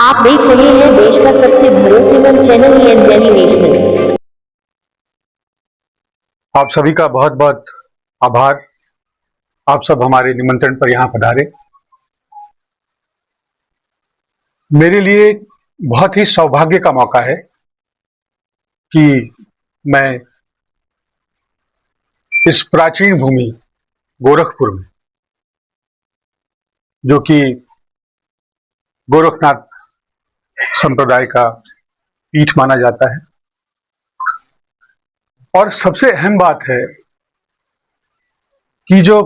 आप देख रहे हैं देश का सबसे भरोसेमंद चैनल एन दिल्ली नेशनल। आप सभी का बहुत बहुत आभार। आप सब हमारे निमंत्रण पर यहाँ पधारे। मेरे लिए बहुत ही सौभाग्य का मौका है कि मैं इस प्राचीन भूमि गोरखपुर में, जो कि गोरखनाथ संप्रदाय का पीठ माना जाता है, और सबसे अहम बात है कि जो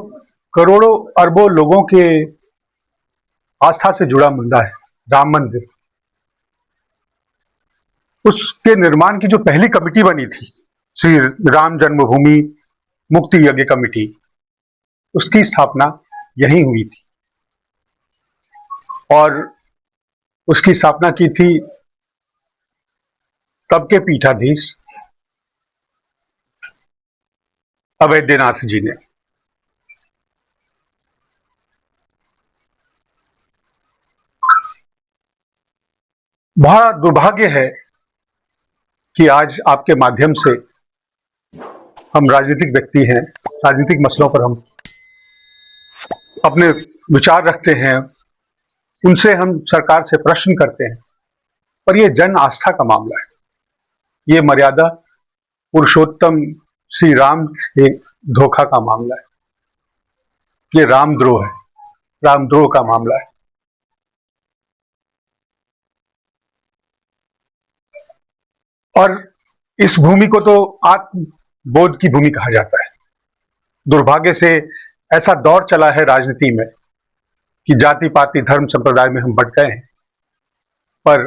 करोड़ों अरबों लोगों के आस्था से जुड़ा मुद्दा है राम मंदिर, उसके निर्माण की जो पहली कमेटी बनी थी, श्री राम जन्मभूमि मुक्ति यज्ञ कमेटी, उसकी स्थापना यहीं हुई थी। और उसकी स्थापना की थी तब के पीठाधीश अवैधनाथ जी ने। बड़ा दुर्भाग्य है कि आज आपके माध्यम से हम राजनीतिक व्यक्ति हैं, राजनीतिक मसलों पर हम अपने विचार रखते हैं, उनसे हम सरकार से प्रश्न करते हैं, पर यह जन आस्था का मामला है। ये मर्यादा पुरुषोत्तम श्री राम से धोखा का मामला है। ये रामद्रोह है, रामद्रोह का मामला है। और इस भूमि को तो आत्मबोध की भूमि कहा जाता है। दुर्भाग्य से ऐसा दौर चला है राजनीति में कि जाति पाति धर्म संप्रदाय में हम बट गए हैं, पर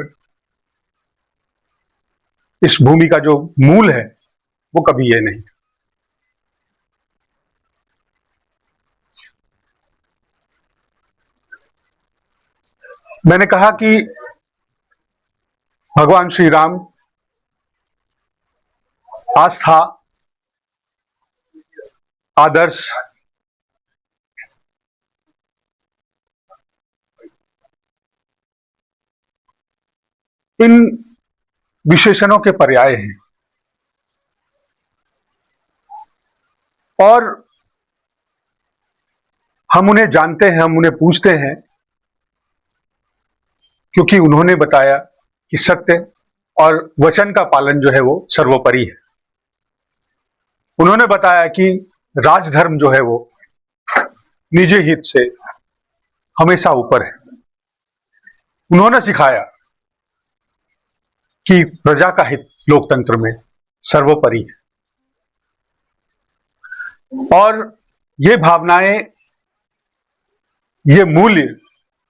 इस भूमि का जो मूल है वो कभी ये नहीं। मैंने कहा कि भगवान श्री राम आस्था, आदर्श, इन विशेषणों के पर्याय हैं। और हम उन्हें जानते हैं, हम उन्हें पूछते हैं, क्योंकि उन्होंने बताया कि सत्य और वचन का पालन जो है वो सर्वोपरि है। उन्होंने बताया कि राजधर्म जो है वो निजी हित से हमेशा ऊपर है। उन्होंने सिखाया कि प्रजा का हित लोकतंत्र में सर्वोपरि है। और ये भावनाएं, ये मूल्य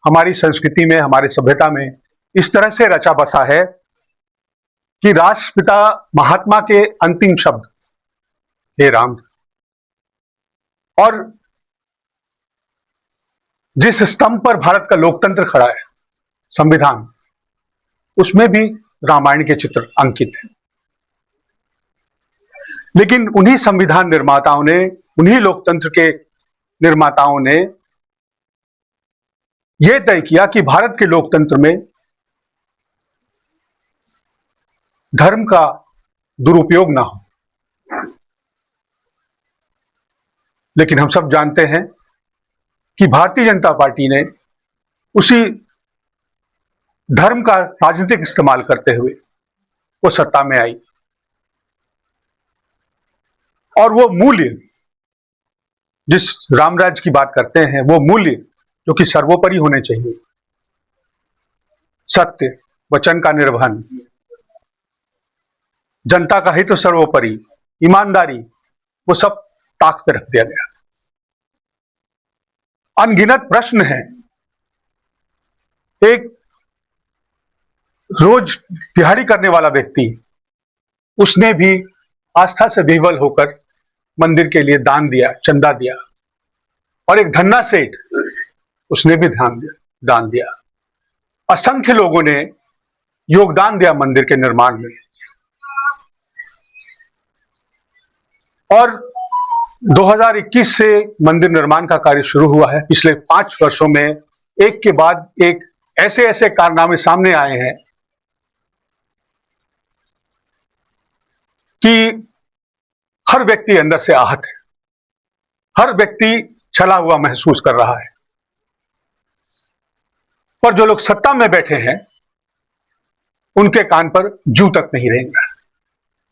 हमारी संस्कृति में, हमारी सभ्यता में इस तरह से रचा बसा है कि राष्ट्रपिता महात्मा के अंतिम शब्द हे राम, और जिस स्तंभ पर भारत का लोकतंत्र खड़ा है, संविधान, उसमें भी रामायण के चित्र अंकित हैं। लेकिन उन्हीं संविधान निर्माताओं ने, उन्हीं लोकतंत्र के निर्माताओं ने यह तय किया कि भारत के लोकतंत्र में धर्म का दुरुपयोग ना हो। लेकिन हम सब जानते हैं कि भारतीय जनता पार्टी ने उसी धर्म का राजनीतिक इस्तेमाल करते हुए वो सत्ता में आई, और वो मूल्य जिस रामराज की बात करते हैं, वो मूल्य जो कि सर्वोपरि होने चाहिए, सत्य, वचन का निर्वहन, जनता का हित सर्वोपरि, ईमानदारी, वो सब ताक पे रख दिया गया। अनगिनत प्रश्न हैं। एक रोज दिहाड़ी करने वाला व्यक्ति, उसने भी आस्था से विह्वल होकर मंदिर के लिए दान दिया, चंदा दिया। और एक धन्ना सेठ, उसने भी दान दिया। असंख्य लोगों ने योगदान दिया मंदिर के निर्माण में। और 2021 से मंदिर निर्माण का कार्य शुरू हुआ है। पिछले 5 वर्षों में एक के बाद एक ऐसे ऐसे कारनामे सामने आए हैं कि हर व्यक्ति अंदर से आहत है, हर व्यक्ति छला हुआ महसूस कर रहा है। पर जो लोग सत्ता में बैठे हैं उनके कान पर जूं तक नहीं रहेंगे,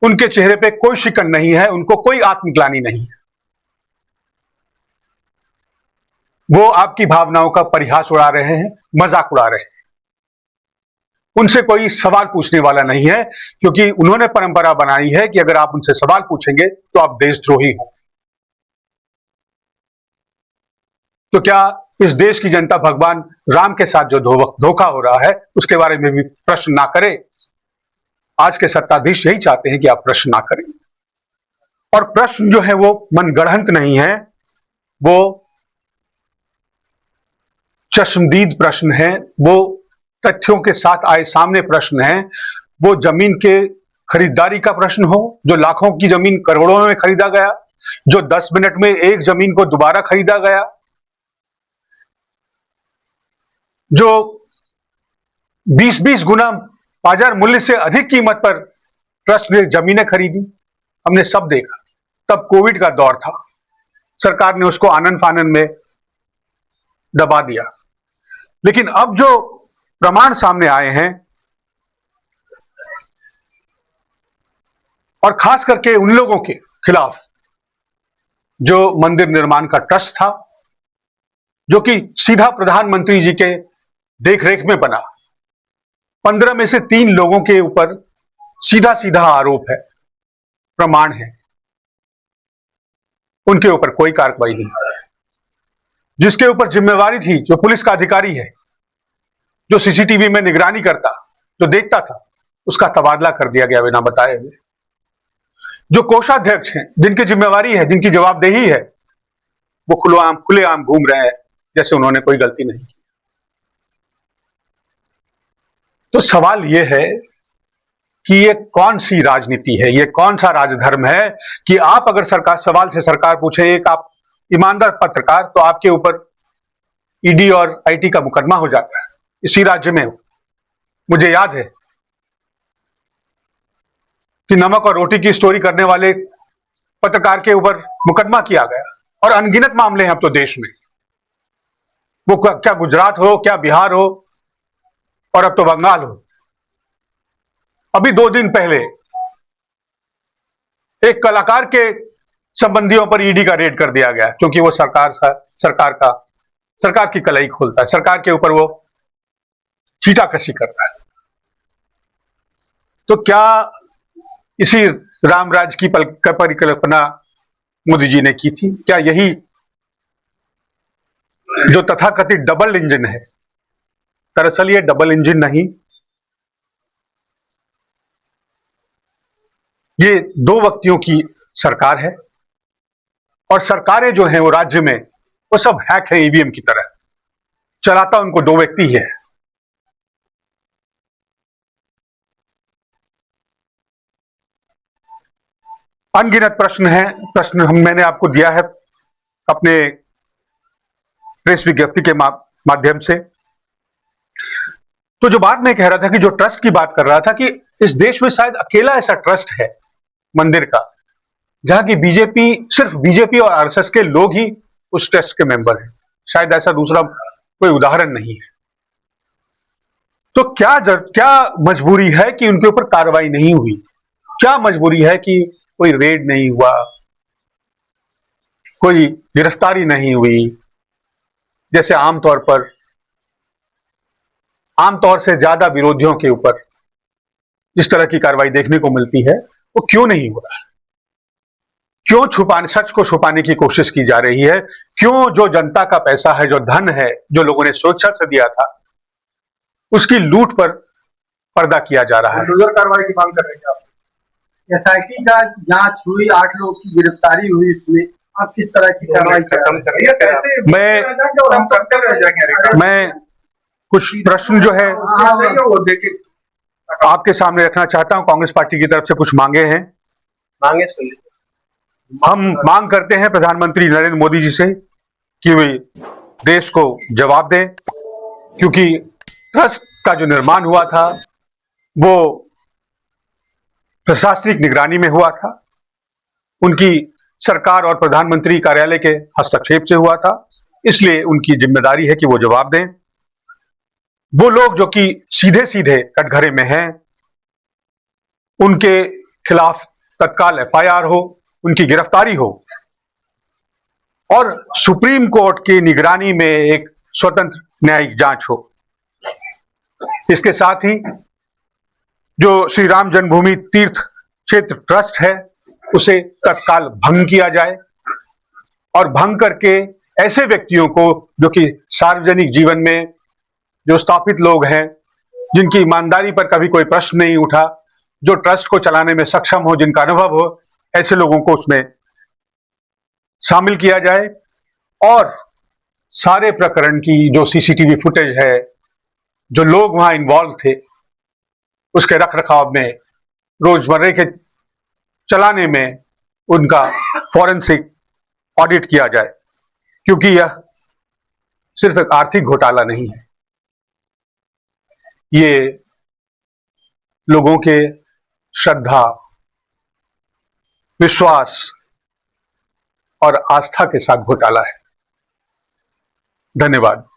उनके चेहरे पे कोई शिकन नहीं है, उनको कोई आत्मग्लानि नहीं है। वो आपकी भावनाओं का परिहास उड़ा रहे हैं, मजाक उड़ा रहे हैं। उनसे कोई सवाल पूछने वाला नहीं है, क्योंकि उन्होंने परंपरा बनाई है कि अगर आप उनसे सवाल पूछेंगे तो आप देशद्रोही हो। तो क्या इस देश की जनता भगवान राम के साथ जो धोखा हो रहा है उसके बारे में भी प्रश्न ना करे? आज के सत्ताधीश यही चाहते हैं कि आप प्रश्न ना करें। और प्रश्न जो है वो मनगढ़ंत नहीं है, वो चश्मदीद प्रश्न है, वो तथ्यों के साथ आए सामने प्रश्न है। वो जमीन के खरीदारी का प्रश्न हो, जो लाखों की जमीन करोड़ों में खरीदा गया, जो 10 मिनट में एक जमीन को दोबारा खरीदा गया, जो 20-20 गुना बाजार मूल्य से अधिक कीमत पर ट्रस्ट ने जमीनें खरीदी, हमने सब देखा। तब कोविड का दौर था, सरकार ने उसको आनन फानन में दबा दिया। लेकिन अब जो प्रमाण सामने आए हैं, और खास करके उन लोगों के खिलाफ जो मंदिर निर्माण का ट्रस्ट था, जो कि सीधा प्रधानमंत्री जी के देखरेख में बना, 15 में से 3 लोगों के ऊपर सीधा सीधा आरोप है, प्रमाण है, उनके ऊपर कोई कार्रवाई नहीं। जिसके ऊपर जिम्मेवारी थी, जो पुलिस का अधिकारी है, जो सीसीटीवी में निगरानी करता, जो देखता था, उसका तबादला कर दिया गया बिना बताए हुए। जो कोषाध्यक्ष हैं, जिनकी जिम्मेवारी है, जिनकी जवाबदेही है, वो खुलेआम घूम रहे हैं जैसे उन्होंने कोई गलती नहीं की। तो सवाल यह है कि ये कौन सी राजनीति है, ये कौन सा राजधर्म है कि आप अगर सवाल से सरकार पूछे, एक आप ईमानदार पत्रकार, तो आपके ऊपर ईडी और आईटी का मुकदमा हो जाता है। इसी राज्य में मुझे याद है कि नमक और रोटी की स्टोरी करने वाले पत्रकार के ऊपर मुकदमा किया गया, और अनगिनत मामले हैं अब तो देश में। वो क्या गुजरात हो, क्या बिहार हो, और अब तो बंगाल हो। अभी 2 दिन पहले एक कलाकार के संबंधियों पर ईडी का रेड कर दिया गया, क्योंकि वो सरकार की कलाई खोलता है, सरकार के ऊपर वो चीटाकशी करता है। तो क्या इसी रामराज की परिकल्पना मोदी जी ने की थी? क्या यही जो तथाकथित डबल इंजन है, दरअसल ये डबल इंजन नहीं, ये 2 व्यक्तियों की सरकार है। और सरकारें जो हैं वो राज्य में, वो सब हैक है ईवीएम की तरह, चलाता उनको 2 व्यक्ति ही है। अनगिनत प्रश्न मैंने आपको दिया है अपने प्रेस विज्ञप्ति के माध्यम से। तो जो बात मैं कह रहा था कि जो ट्रस्ट की बात कर रहा था, कि इस देश में शायद अकेला ऐसा ट्रस्ट है मंदिर का, जहां की सिर्फ बीजेपी और आरएसएस के लोग ही उस ट्रस्ट के मेंबर हैं। शायद ऐसा दूसरा कोई उदाहरण नहीं है। तो क्या मजबूरी है कि उनके ऊपर कार्रवाई नहीं हुई? क्या मजबूरी है कि कोई रेड नहीं हुआ, कोई गिरफ्तारी नहीं हुई? जैसे आमतौर से ज्यादा विरोधियों के ऊपर इस तरह की कार्रवाई देखने को मिलती है, वो क्यों नहीं हो रहा है? क्यों सच को छुपाने की कोशिश की जा रही है? क्यों जो जनता का पैसा है, जो धन है, जो लोगों ने स्वेच्छा से दिया था, उसकी लूट पर पर्दा किया जा रहा है? बुलडोजर कार्रवाई की मांग कर रहे हैं आप? एसआईटी का जांच हुई, 8 लोगों की गिरफ्तारी हुई, इसमें आप किस तरह की कार्रवाई खत्म कर रही है? मैं कुछ प्रश्न जो है आपके सामने रखना चाहता हूं। कांग्रेस पार्टी की तरफ से कुछ मांगे हैं। मांगे सुनिए। हम मांग करते हैं प्रधानमंत्री नरेंद्र मोदी जी से कि वे देश को जवाब दें क्योंकि ट्रस्ट का जो निर्माण हुआ था वो प्रशासनिक निगरानी में हुआ था, उनकी सरकार और प्रधानमंत्री कार्यालय के हस्तक्षेप से हुआ था, इसलिए उनकी जिम्मेदारी है कि वो जवाब दें। वो लोग जो कि सीधे सीधे कटघरे में हैं, उनके खिलाफ तत्काल एफआईआर हो, उनकी गिरफ्तारी हो और सुप्रीम कोर्ट की निगरानी में एक स्वतंत्र न्यायिक जांच हो। इसके साथ ही जो श्री राम जन्मभूमि तीर्थ क्षेत्र ट्रस्ट है उसे तत्काल भंग किया जाए और भंग करके ऐसे व्यक्तियों को जो कि सार्वजनिक जीवन में जो स्थापित लोग हैं, जिनकी ईमानदारी पर कभी कोई प्रश्न नहीं उठा, जो ट्रस्ट को चलाने में सक्षम हो, जिनका अनुभव हो, ऐसे लोगों को उसमें शामिल किया जाए और सारे प्रकरण की जो सीसीटीवी फुटेज है, जो लोग वहां इन्वॉल्व थे, उसके रखरखाव में, रोजमर्रे के चलाने में उनका फॉरेंसिक ऑडिट किया जाए, क्योंकि यह सिर्फ एक आर्थिक घोटाला नहीं है, ये लोगों के श्रद्धा, विश्वास और आस्था के साथ घोटाला है। धन्यवाद।